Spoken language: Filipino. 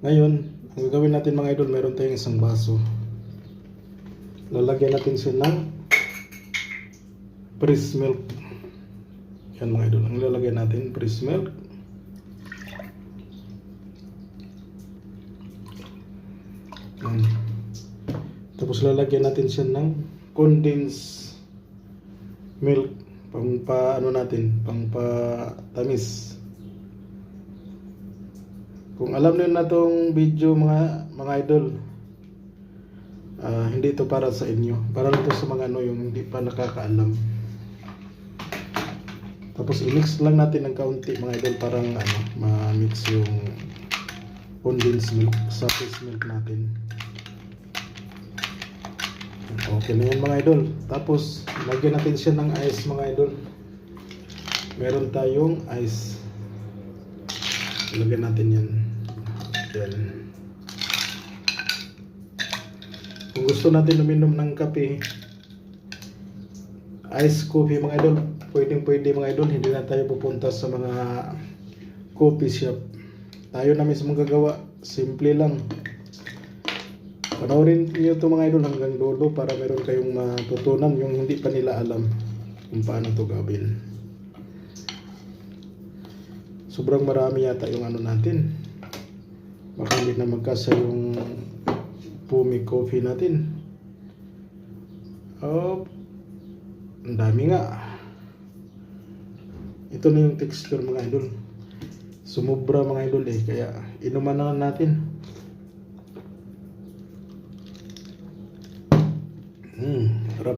Ngayon, ang gagawin natin mga idol, meron tayong isang baso. Lalagyan natin siya ng fresh milk. Yan mga idol, ang lalagyan natin fresh milk. Yan. Tapos lalagyan natin siya ng condensed milk, pang tamis. Kung alam niyo na tong video mga idol, hindi ito para sa inyo, para ito sa mga yung hindi pa nakakaalam. Tapos i-mix lang natin ng kaunti mga idol, parang ma-mix yung condensed milk sa fresh milk natin. Okay na yan mga idol. Tapos lagyan natin siya ng ice mga idol. Meron tayong ice, lagyan natin yan. Yan. Kung gusto natin uminom ng kape, ice coffee mga idol, pwede mga idol. Hindi na tayo pupunta sa mga coffee shop, tayo na mismo gagawa. Simple lang. Panoorin niyo ito mga idol hanggang dulo para meron kayong matutunan yung hindi pa nila alam kung paano ito gawin. Sobrang marami yata yung natin. Baka hindi na magkasa yung Pumi coffee natin. Oh, ang dami nga. Ito na yung texture mga idol. Sumubra mga idol kaya inuman na natin.